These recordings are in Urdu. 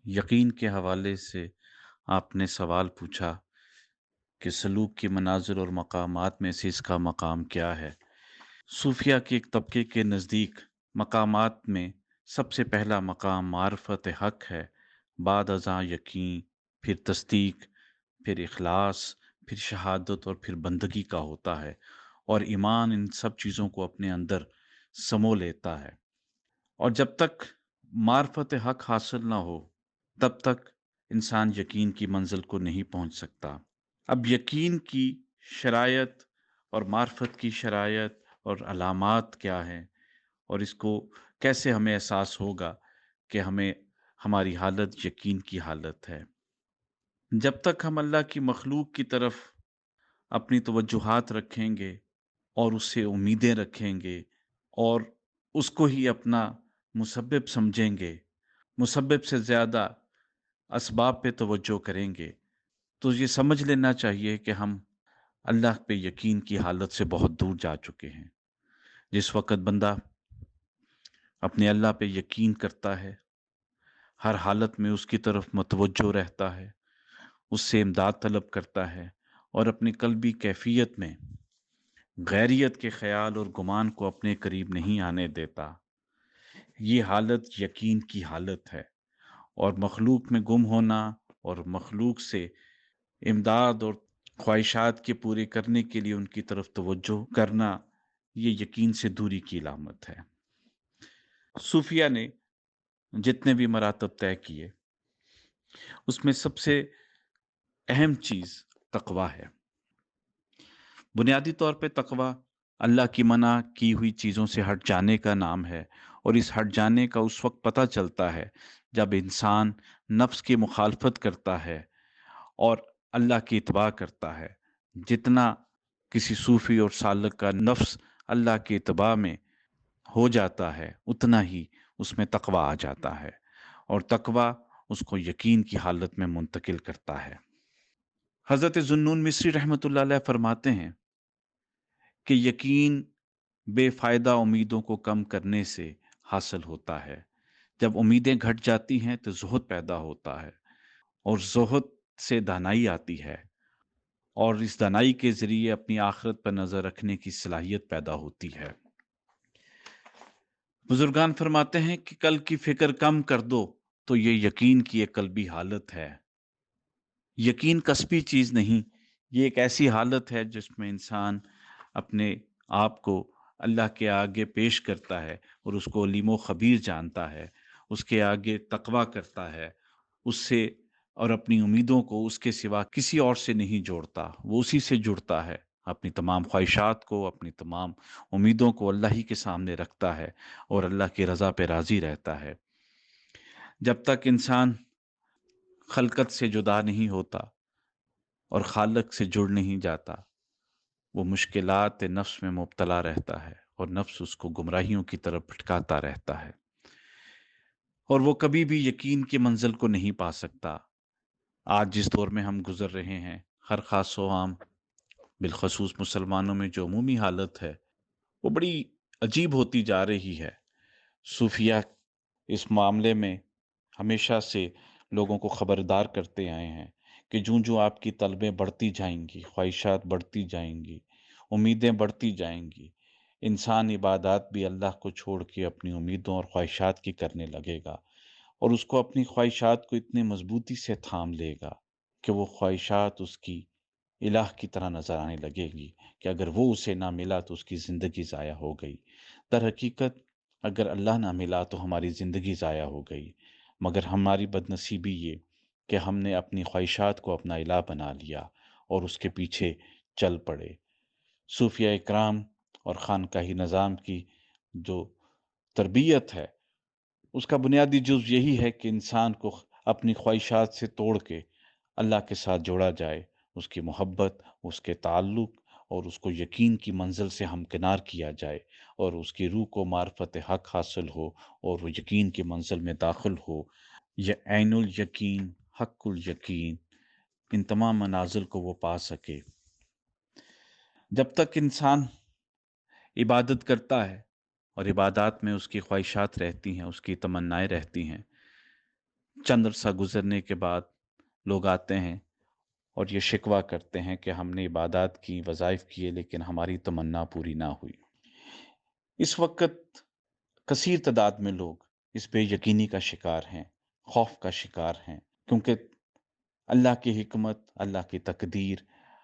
یقین کے حوالے سے آپ نے سوال پوچھا کہ سلوک کی منازل اور مقامات میں سے اس کا مقام کیا ہے؟ صوفیہ کے ایک طبقے کے نزدیک مقامات میں سب سے پہلا مقام معرفت حق ہے، بعد ازاں یقین، پھر تصدیق، پھر اخلاص، پھر شہادت اور پھر بندگی کا ہوتا ہے، اور ایمان ان سب چیزوں کو اپنے اندر سمو لیتا ہے۔ اور جب تک معرفت حق حاصل نہ ہو تب تک انسان یقین کی منزل کو نہیں پہنچ سکتا۔ اب یقین کی شرائط اور معرفت کی شرائط اور علامات کیا ہیں، اور اس کو کیسے ہمیں احساس ہوگا کہ ہماری حالت یقین کی حالت ہے؟ جب تک ہم اللہ کی مخلوق کی طرف اپنی توجہات رکھیں گے اور اس سے امیدیں رکھیں گے اور اس کو ہی اپنا مسبب سمجھیں گے، مسبب سے زیادہ اسباب پہ توجہ کریں گے، تو یہ سمجھ لینا چاہیے کہ ہم اللہ پہ یقین کی حالت سے بہت دور جا چکے ہیں۔ جس وقت بندہ اپنے اللہ پہ یقین کرتا ہے، ہر حالت میں اس کی طرف متوجہ رہتا ہے، اس سے امداد طلب کرتا ہے، اور اپنی قلبی کیفیت میں غیریت کے خیال اور گمان کو اپنے قریب نہیں آنے دیتا، یہ حالت یقین کی حالت ہے۔ اور مخلوق میں گم ہونا اور مخلوق سے امداد اور خواہشات کے پورے کرنے کے لیے ان کی طرف توجہ کرنا، یہ یقین سے دوری کی علامت ہے۔ صوفیہ نے جتنے بھی مراتب طے کیے اس میں سب سے اہم چیز تقوی ہے۔ بنیادی طور پہ تقوی اللہ کی منع کی ہوئی چیزوں سے ہٹ جانے کا نام ہے، اور اس ہٹ جانے کا اس وقت پتہ چلتا ہے جب انسان نفس کی مخالفت کرتا ہے اور اللہ کی اتباع کرتا ہے۔ جتنا کسی صوفی اور سالک کا نفس اللہ کی اتباع میں ہو جاتا ہے اتنا ہی اس میں تقوی آ جاتا ہے، اور تقوی اس کو یقین کی حالت میں منتقل کرتا ہے۔ حضرت ذوالنون مصری رحمۃ اللہ علیہ فرماتے ہیں کہ یقین بے فائدہ امیدوں کو کم کرنے سے حاصل ہوتا ہے۔ جب امیدیں گھٹ جاتی ہیں تو زہد پیدا ہوتا ہے، اور زہد سے دانائی آتی ہے، اور اس دانائی کے ذریعے اپنی آخرت پر نظر رکھنے کی صلاحیت پیدا ہوتی ہے۔ بزرگان فرماتے ہیں کہ کل کی فکر کم کر دو تو یہ یقین کی ایک قلبی حالت ہے۔ یقین کسبی چیز نہیں، یہ ایک ایسی حالت ہے جس میں انسان اپنے آپ کو اللہ کے آگے پیش کرتا ہے اور اس کو علیم و خبیر جانتا ہے، اس کے آگے تقویٰ کرتا ہے، اس سے اور اپنی امیدوں کو اس کے سوا کسی اور سے نہیں جوڑتا، وہ اسی سے جڑتا ہے، اپنی تمام خواہشات کو، اپنی تمام امیدوں کو اللہ ہی کے سامنے رکھتا ہے اور اللہ کی رضا پہ راضی رہتا ہے۔ جب تک انسان خلقت سے جدا نہیں ہوتا اور خالق سے جڑ نہیں جاتا، وہ مشکلات نفس میں مبتلا رہتا ہے، اور نفس اس کو گمراہیوں کی طرف بھٹکاتا رہتا ہے، اور وہ کبھی بھی یقین کی منزل کو نہیں پا سکتا۔ آج جس دور میں ہم گزر رہے ہیں، ہر خاص و عام، بالخصوص مسلمانوں میں جو عمومی حالت ہے وہ بڑی عجیب ہوتی جا رہی ہے۔ صوفیہ اس معاملے میں ہمیشہ سے لوگوں کو خبردار کرتے آئے ہیں کہ جوں جوں آپ کی طلبیں بڑھتی جائیں گی، خواہشات بڑھتی جائیں گی، امیدیں بڑھتی جائیں گی، انسان عبادات بھی اللہ کو چھوڑ کے اپنی امیدوں اور خواہشات کی کرنے لگے گا، اور اس کو اپنی خواہشات کو اتنی مضبوطی سے تھام لے گا کہ وہ خواہشات اس کی الہ کی طرح نظر آنے لگے گی، کہ اگر وہ اسے نہ ملا تو اس کی زندگی ضائع ہو گئی۔ در حقیقت اگر اللہ نہ ملا تو ہماری زندگی ضائع ہو گئی، مگر ہماری بدنصیبی یہ کہ ہم نے اپنی خواہشات کو اپنا الہ بنا لیا اور اس کے پیچھے چل پڑے۔ صوفیہ اکرام اور خانقاہی نظام کی جو تربیت ہے اس کا بنیادی جز یہی ہے کہ انسان کو اپنی خواہشات سے توڑ کے اللہ کے ساتھ جوڑا جائے، اس کی محبت، اس کے تعلق اور اس کو یقین کی منزل سے ہمکنار کیا جائے، اور اس کی روح کو معرفت حق حاصل ہو اور وہ یقین کی منزل میں داخل ہو۔ یہ عین الیقین، حق الیقین، ان تمام منازل کو وہ پا سکے۔ جب تک انسان عبادت کرتا ہے اور عبادات میں اس کی خواہشات رہتی ہیں، اس کی تمنائیں رہتی ہیں، چند عرصہ گزرنے کے بعد لوگ آتے ہیں اور یہ شکوہ کرتے ہیں کہ ہم نے عبادات کی، وظائف کیے، لیکن ہماری تمنا پوری نہ ہوئی۔ اس وقت کثیر تعداد میں لوگ اس بے یقینی کا شکار ہیں، خوف کا شکار ہیں، کیونکہ اللہ کی حکمت، اللہ کی تقدیر،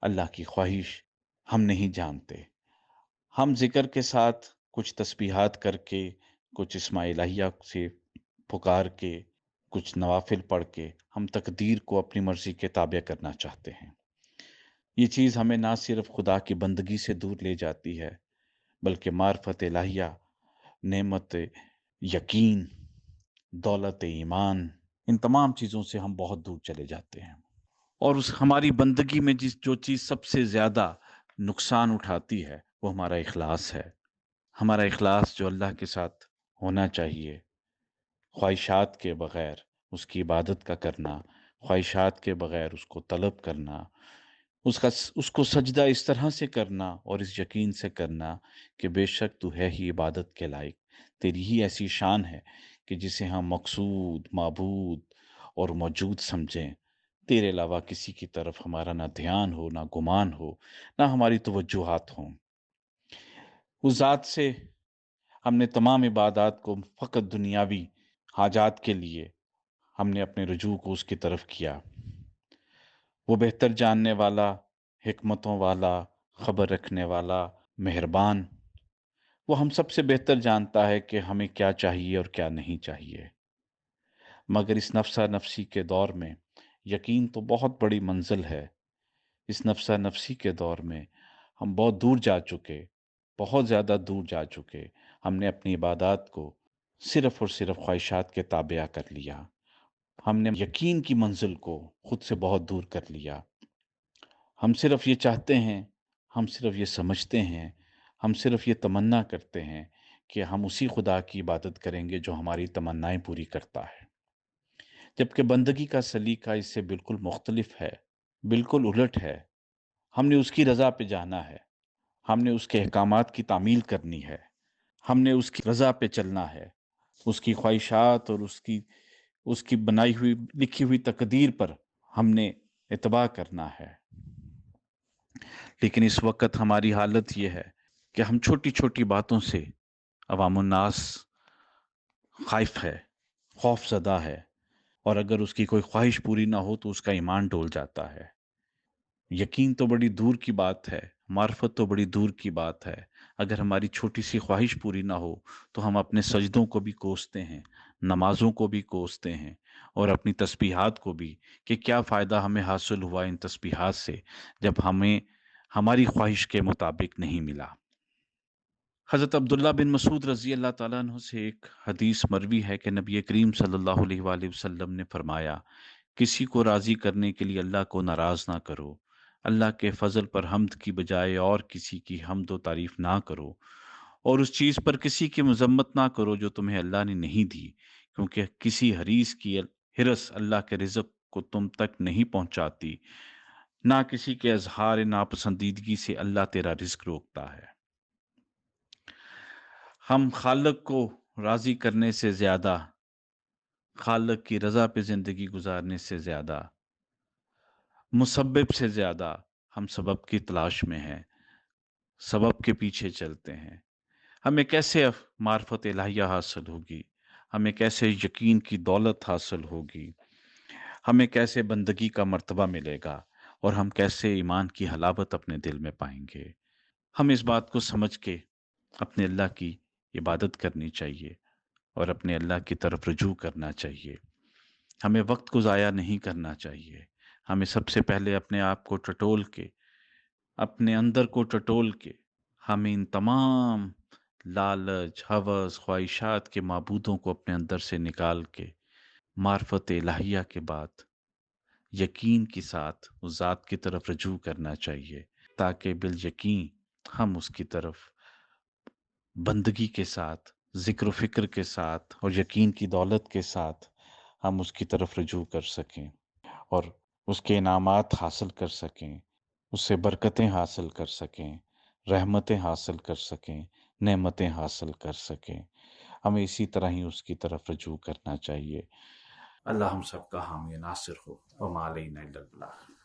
اللہ کی خواہش ہم نہیں جانتے۔ ہم ذکر کے ساتھ کچھ تسبیحات کر کے، کچھ اسماء الہیہ سے پکار کے، کچھ نوافل پڑھ کے ہم تقدیر کو اپنی مرضی کے تابع کرنا چاہتے ہیں۔ یہ چیز ہمیں نہ صرف خدا کی بندگی سے دور لے جاتی ہے، بلکہ معرفت الہیہ، نعمت یقین، دولت ایمان، ان تمام چیزوں سے ہم بہت دور چلے جاتے ہیں۔ اور اس ہماری بندگی میں جو چیز سب سے زیادہ نقصان اٹھاتی ہے وہ ہمارا اخلاص ہے۔ ہمارا اخلاص جو اللہ کے ساتھ ہونا چاہیے، خواہشات کے بغیر اس کی عبادت کا کرنا، خواہشات کے بغیر اس کو طلب کرنا، اس کو سجدہ اس طرح سے کرنا اور اس یقین سے کرنا کہ بے شک تو ہے ہی عبادت کے لائق، تیری ہی ایسی شان ہے کہ جسے ہم مقصود، معبود اور موجود سمجھیں، تیرے علاوہ کسی کی طرف ہمارا نہ دھیان ہو، نہ گمان ہو، نہ ہماری توجہات ہوں۔ اس ذات سے ہم نے تمام عبادات کو فقط دنیاوی حاجات کے لیے ہم نے اپنے رجوع کو اس کی طرف کیا۔ وہ بہتر جاننے والا، حکمتوں والا، خبر رکھنے والا، مہربان، وہ ہم سب سے بہتر جانتا ہے کہ ہمیں کیا چاہیے اور کیا نہیں چاہیے۔ مگر اس نفسا نفسی کے دور میں یقین تو بہت بڑی منزل ہے۔ اس نفسا نفسی کے دور میں ہم بہت دور جا چکے، بہت زیادہ دور جا چکے۔ ہم نے اپنی عبادات کو صرف اور صرف خواہشات کے تابع کر لیا۔ ہم نے یقین کی منزل کو خود سے بہت دور کر لیا۔ ہم صرف یہ چاہتے ہیں، ہم صرف یہ سمجھتے ہیں، ہم صرف یہ تمنا کرتے ہیں کہ ہم اسی خدا کی عبادت کریں گے جو ہماری تمنائیں پوری کرتا ہے، جبکہ بندگی کا سلیقہ اس سے بالکل مختلف ہے، بالکل الٹ ہے۔ ہم نے اس کی رضا پہ جانا ہے، ہم نے اس کے احکامات کی تعمیل کرنی ہے، ہم نے اس کی رضا پہ چلنا ہے، اس کی خواہشات اور اس کی بنائی ہوئی لکھی ہوئی تقدیر پر ہم نے اتباع کرنا ہے۔ لیکن اس وقت ہماری حالت یہ ہے کہ ہم چھوٹی چھوٹی باتوں سے عوام الناس خائف ہے، خوف زدہ ہے، اور اگر اس کی کوئی خواہش پوری نہ ہو تو اس کا ایمان ڈول جاتا ہے۔ یقین تو بڑی دور کی بات ہے، معرفت تو بڑی دور کی بات ہے۔ اگر ہماری چھوٹی سی خواہش پوری نہ ہو تو ہم اپنے سجدوں کو بھی کوستے ہیں، نمازوں کو بھی کوستے ہیں، اور اپنی تسبیحات کو بھی، کہ کیا فائدہ ہمیں حاصل ہوا ان تسبیحات سے جب ہمیں ہماری خواہش کے مطابق نہیں ملا۔ حضرت عبداللہ بن مسعود رضی اللہ تعالیٰ عنہ سے ایک حدیث مروی ہے کہ نبی کریم صلی اللہ علیہ وآلہ وسلم نے فرمایا، کسی کو راضی کرنے کے لیے اللہ کو ناراض نہ کرو، اللہ کے فضل پر حمد کی بجائے اور کسی کی حمد و تعریف نہ کرو، اور اس چیز پر کسی کی مذمت نہ کرو جو تمہیں اللہ نے نہیں دی، کیونکہ کسی حریص کی حرص اللہ کے رزق کو تم تک نہیں پہنچاتی، نہ کسی کے اظہار ناپسندیدگی سے اللہ تیرا رزق روکتا ہے۔ ہم خالق کو راضی کرنے سے زیادہ، خالق کی رضا پہ زندگی گزارنے سے زیادہ، مسبب سے زیادہ ہم سبب کی تلاش میں ہیں، سبب کے پیچھے چلتے ہیں۔ ہمیں کیسے معرفت الہیہ حاصل ہوگی، ہمیں کیسے یقین کی دولت حاصل ہوگی، ہمیں کیسے بندگی کا مرتبہ ملے گا، اور ہم کیسے ایمان کی حلاوت اپنے دل میں پائیں گے۔ ہم اس بات کو سمجھ کے اپنے اللہ کی عبادت کرنی چاہیے اور اپنے اللہ کی طرف رجوع کرنا چاہیے۔ ہمیں وقت کو ضائع نہیں کرنا چاہیے۔ ہمیں سب سے پہلے اپنے آپ کو ٹٹول کے، اپنے اندر کو ٹٹول کے، ہمیں ان تمام لالچ، ہوس، خواہشات کے معبودوں کو اپنے اندر سے نکال کے معرفت الہیہ کے بعد یقین کے ساتھ اس ذات کی طرف رجوع کرنا چاہیے، تاکہ بالیقین ہم اس کی طرف بندگی کے ساتھ، ذکر و فکر کے ساتھ اور یقین کی دولت کے ساتھ ہم اس کی طرف رجوع کر سکیں اور اس کے انعامات حاصل کر سکیں، اس سے برکتیں حاصل کر سکیں، رحمتیں حاصل کر سکیں، نعمتیں حاصل کر سکیں۔ ہمیں اسی طرح ہی اس کی طرف رجوع کرنا چاہیے۔ اللہ ہم سب کا حامی ناصر ہو، وما علینا الا البلاغ۔